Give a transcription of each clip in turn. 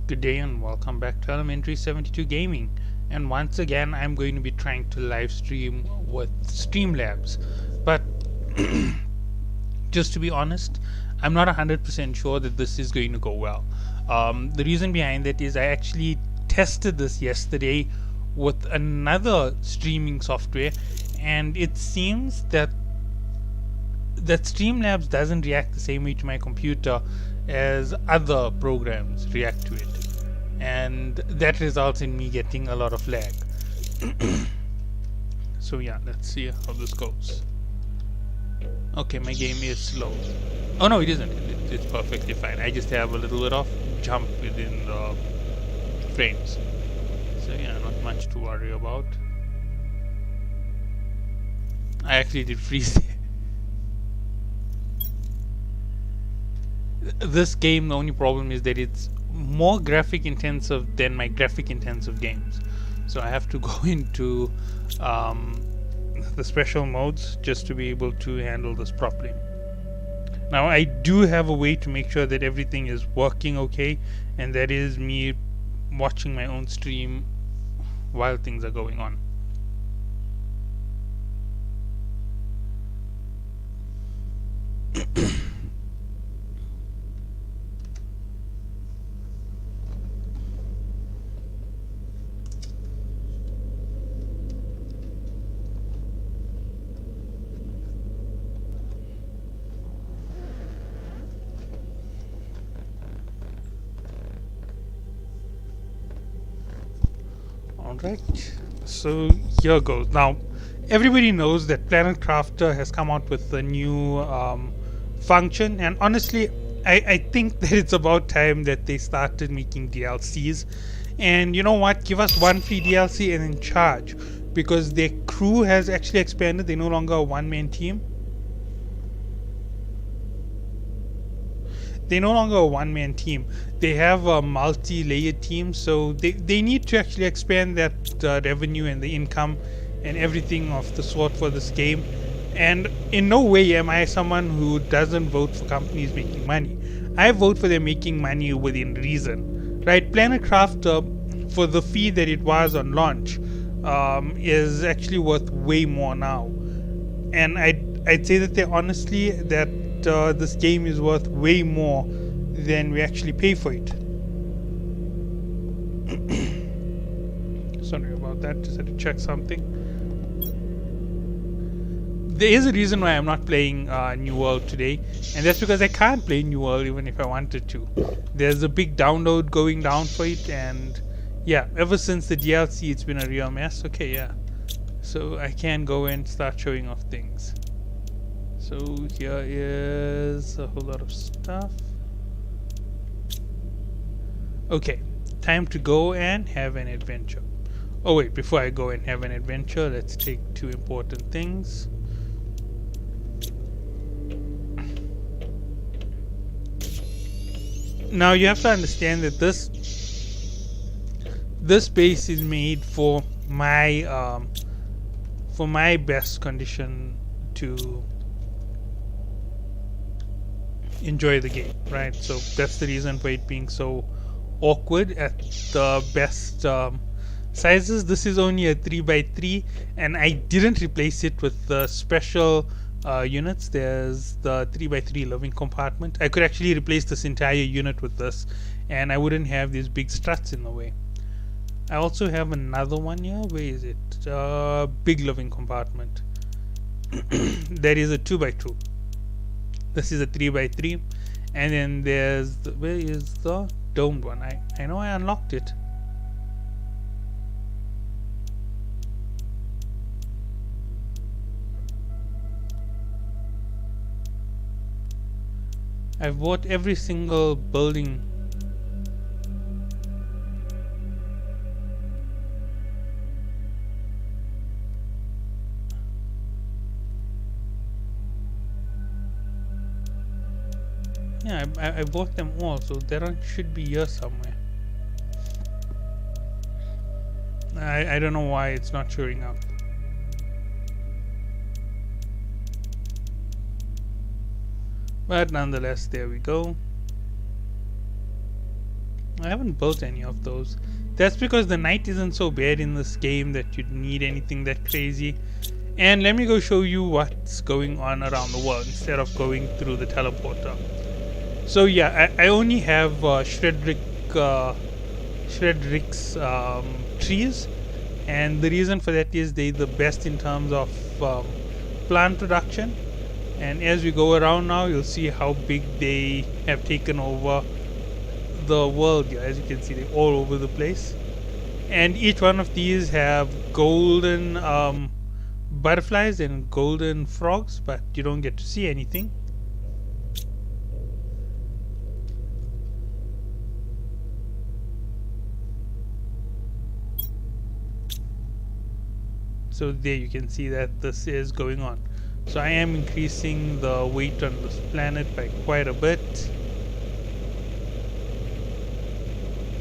Good day and welcome back to Elementary 72 Gaming. And once again, I'm going to be trying to live stream with Streamlabs. But just to be honest, I'm not 100% sure that this is going to go well. The reason behind that is I actually tested this yesterday with another streaming software, and it seems that Streamlabs doesn't react the same way to my computer as other programs react to it, and that results in me getting a lot of lag. So yeah, let's see how this goes. Okay, my game is slow. Oh no, it isn't. It's perfectly fine. I just have a little bit of jump within the frames. So yeah, not much to worry about. I actually did freeze there. This game, the only problem is that it's more graphic intensive than my graphic intensive games, so I have to go into the special modes just to be able to handle this properly. Now I do have a way to make sure that everything is working okay, and that is me watching my own stream while things are going on. Alright, so here goes. Now, everybody knows that Planet Crafter has come out with a new function, and honestly, I think that it's about time that they started making DLCs. And you know what? Give us one free DLC and then charge, because their crew has actually expanded. They're no longer a one-man team. They're no longer a one-man team. They have a multi-layered team, so they need to actually expand that revenue and the income and everything of the sort for this game. And in no way am I someone who doesn't vote for companies making money. I vote for them making money within reason, right? Planet Crafter, for the fee that it was on launch, is actually worth way more now. And I'd say that they honestly that this game is worth way more than we actually pay for it. Sorry about that, just had to check something. There is a reason why I'm not playing New World today, and that's because I can't play New World even if I wanted to. There's a big download going down for it, and yeah, ever since the DLC it's been a real mess. Okay, yeah, so I can go and start showing off things. So here is a whole lot of stuff. Okay, time to go and have an adventure. Oh wait, before I go and have an adventure, let's take two important things. Now you have to understand that this base is made for my best condition to enjoy the game, right? So that's the reason for it being so awkward at the best sizes. This is only a 3x3, and I didn't replace it with the special units. There's the 3x3 living compartment. I could actually replace this entire unit with this, and I wouldn't have these big struts in the way. I also have another one here. Where is it? Big living compartment. That is a 2x2. This is a 3x3, and then there's where is the domed one? I know I unlocked it. I've bought every single building. Yeah, I bought them all, so there should be here somewhere. I don't know why it's not showing up. But nonetheless, there we go. I haven't built any of those. That's because the night isn't so bad in this game that you'd need anything that crazy. And let me go show you what's going on around the world instead of going through the teleporter. So yeah, I only have Shredrick's trees, and the reason for that is they're the best in terms of plant production. And as we go around now, you'll see how big they have taken over the world. Yeah, as you can see, they're all over the place. And each one of these have golden butterflies and golden frogs, but you don't get to see anything. So there you can see that this is going on. So I am increasing the weight on this planet by quite a bit.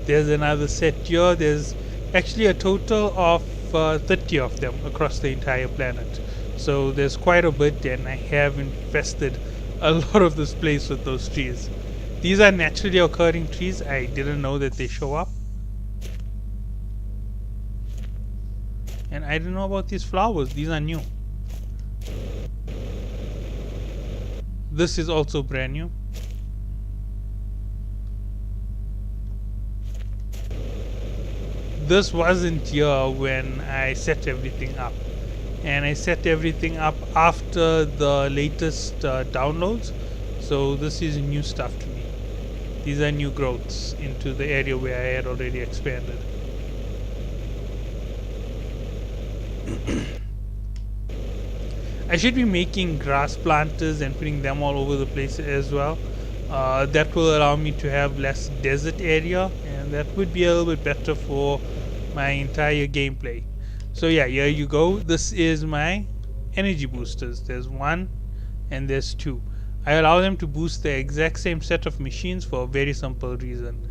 There's another set here. There's actually a total of 30 of them across the entire planet. So there's quite a bit, and I have infested a lot of this place with those trees. These are naturally occurring trees. I didn't know that they show up. And I didn't know about these flowers. These are new. This is also brand new. This wasn't here when I set everything up. And I set everything up after the latest downloads. So this is new stuff to me. These are new growths into the area where I had already expanded. I should be making grass planters and putting them all over the place as well. That will allow me to have less desert area, and that would be a little bit better for my entire gameplay. So yeah, here you go. This is my energy boosters. There's one and there's two. I allow them to boost the exact same set of machines for a very simple reason.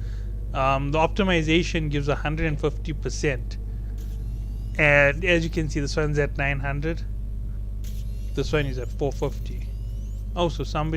The optimization gives 150%. And as you can see, this one's at 900. This one is at 450. Oh, so some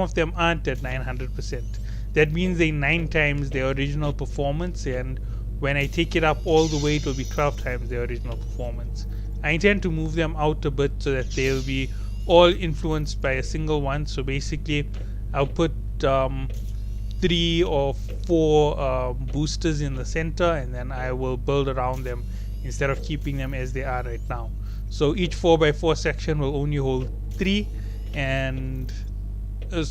of them aren't at 900%. That means they 9 times their original performance, and when I take it up all the way, it will be 12 times their original performance. I intend to move them out a bit so that they'll be all influenced by a single one. So basically, I'll put 3 or 4 boosters in the center, and then I will build around them instead of keeping them as they are right now. So each 4x4 section will only hold 3, and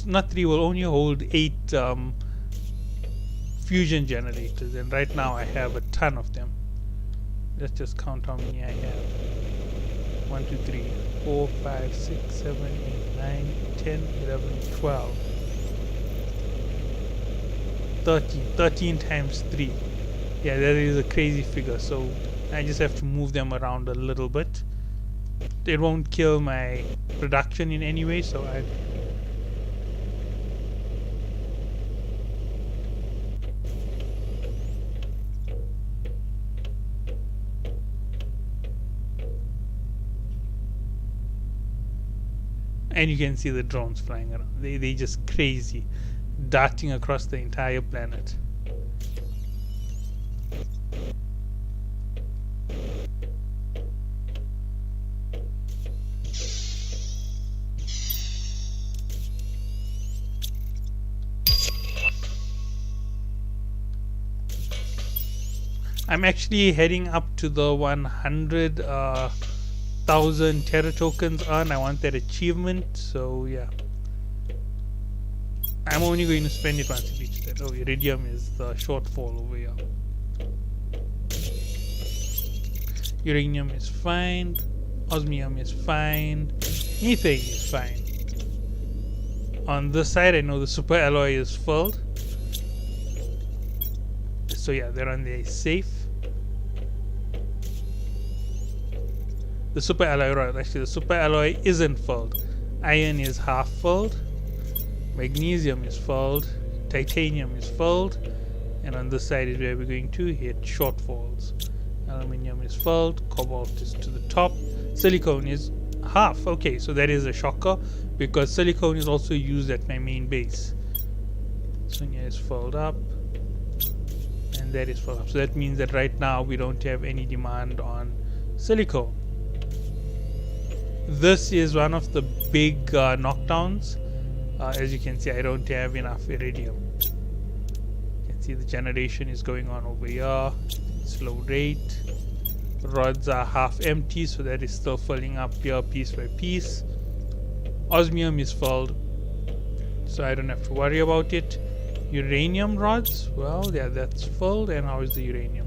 not 3, will only hold 8 fusion generators, and right now I have a ton of them. Let's just count how many I have. 1, 2, 3, 4, 5, 6, 7, 8, 9, 10, 11, 12, 13 times 3. Yeah, that is a crazy figure. So I just have to move them around a little bit. It won't kill my production in any way, so I and you can see the drones flying around. They just crazy, darting across the entire planet. I'm actually heading up to the 100,000 Terra tokens on. I want that achievement, so yeah. I'm only going to spend it once it reaches that. Oh, Iridium is the shortfall over here. Uranium is fine. Osmium is fine. Methane is fine. On this side, I know the super alloy is filled. So yeah, they're on there safe. The super alloy, right? Actually, the super alloy isn't filled. Iron is half filled. Magnesium is filled. Titanium is filled. And on this side is where we're going to hit shortfalls. Aluminium is filled. Cobalt is to the top. Silicone is half. Okay, so that is a shocker because silicone is also used at my main base. Sonia is filled up. and that is full up. So that means that right now we don't have any demand on silicone. This is one of the big knockdowns. As you can see, I don't have enough iridium. You can see the generation is going on over here, slow rate. Rods are half empty, so that is still filling up here piece by piece. Osmium is filled, so I don't have to worry about it. Uranium rods, well, yeah, that's filled. And how is the uranium?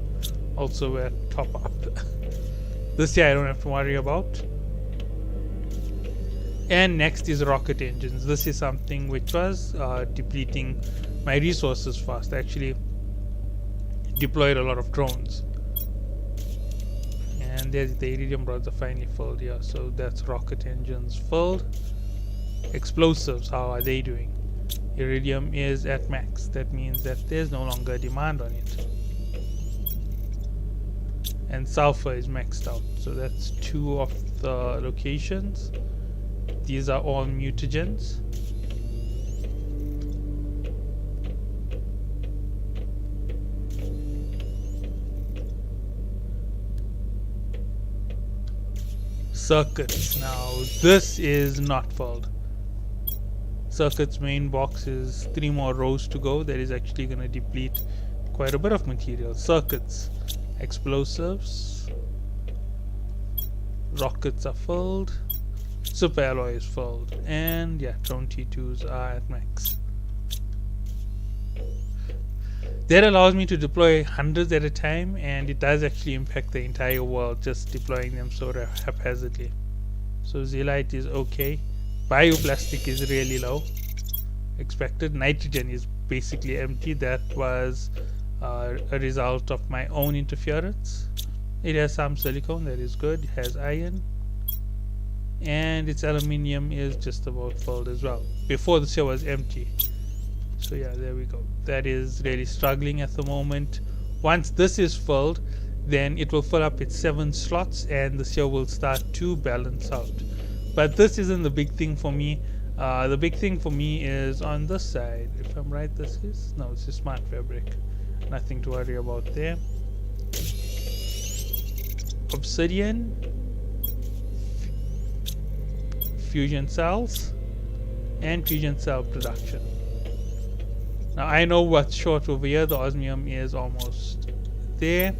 Also at top up. This here I don't have to worry about. And next is rocket engines. This is something which was depleting my resources fast. I actually deployed a lot of drones. And there's the iridium rods are finally filled here. So that's rocket engines filled. Explosives, how are they doing? Iridium is at max. That means that there's no longer demand on it. And sulfur is maxed out. So that's 2 of the locations. These are all mutagens. Circuits. Now this is not filled. Circuits main box is 3 more rows to go. That is actually going to deplete quite a bit of material. Circuits, explosives, rockets are filled, super alloy is filled, and yeah, drone T2s are at max. That allows me to deploy hundreds at a time, and it does actually impact the entire world just deploying them so haphazardly. So zeolite is okay. Bioplastic is really low. Expected. Nitrogen is basically empty. That was a result of my own interference. It has some silicone, that is good. It has iron. And its aluminium is just about filled as well. Before this here was empty. So yeah, there we go. That is really struggling at the moment. Once this is filled, then it will fill up its 7 slots and this here will start to balance out. But this isn't the big thing for me. The big thing for me is on this side. If I'm right, this is? No, it's a smart fabric. Nothing to worry about there. Obsidian. Fusion cells. And fusion cell production. Now I know what's short over here. The osmium is almost there.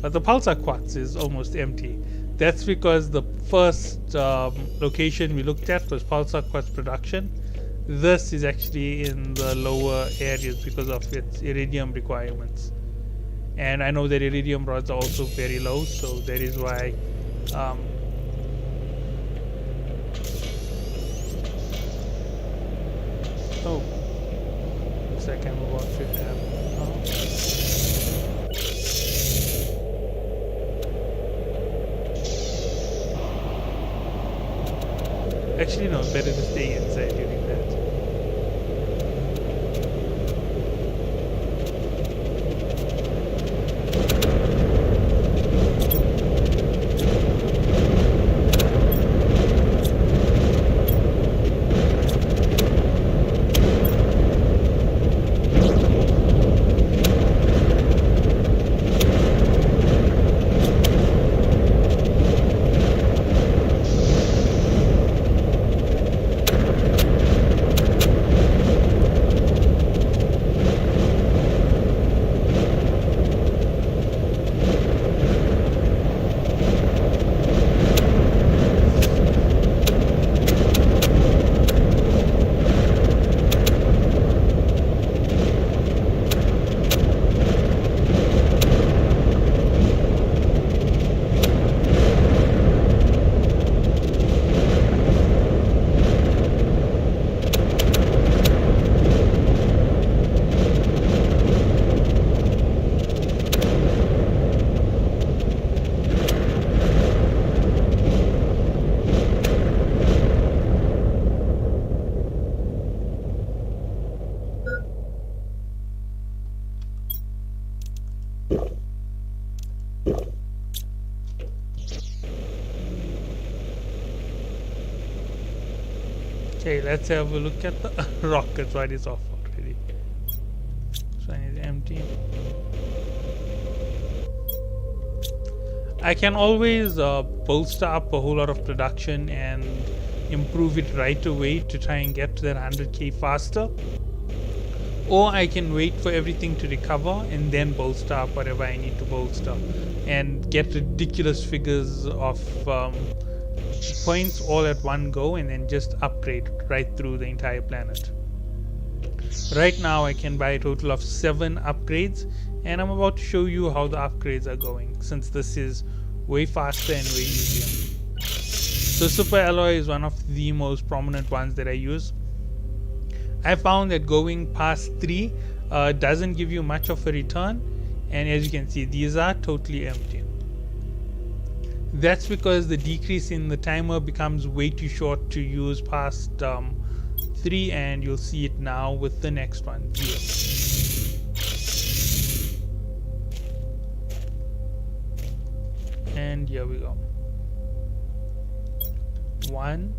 But the pulsar quartz is almost empty. That's because the first location we looked at was pulsar quartz production. This is actually in the lower areas because of its iridium requirements. And I know that iridium rods are also very low, so that is why oh, looks like I'm about to have actually no, better to stay inside during that. Okay, let's have a look at the rockets. Why is off already? So I need empty. I can always bolster up a whole lot of production and improve it right away to try and get to that 100k faster, or I can wait for everything to recover and then bolster up whatever I need to bolster and get ridiculous figures of points all at one go, and then just upgrade right through the entire planet. Right now I can buy a total of 7 upgrades, and I'm about to show you how the upgrades are going, since this is way faster and way easier. So Super Alloy is one of the most prominent ones that I use. I found that going past 3 doesn't give you much of a return, and as you can see, these are totally empty. That's because the decrease in the timer becomes way too short to use past 3, and you'll see it now with the next one, 0. And here we go. 1,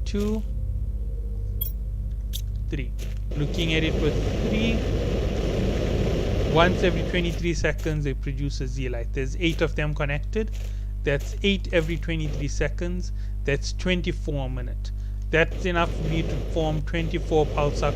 2, 3. Looking at it with 3, once every 23 seconds they produce a Z-Light. There's 8 of them connected. That's 8 every 23 seconds. That's 24 minutes. That's enough for me to form 24 pulsar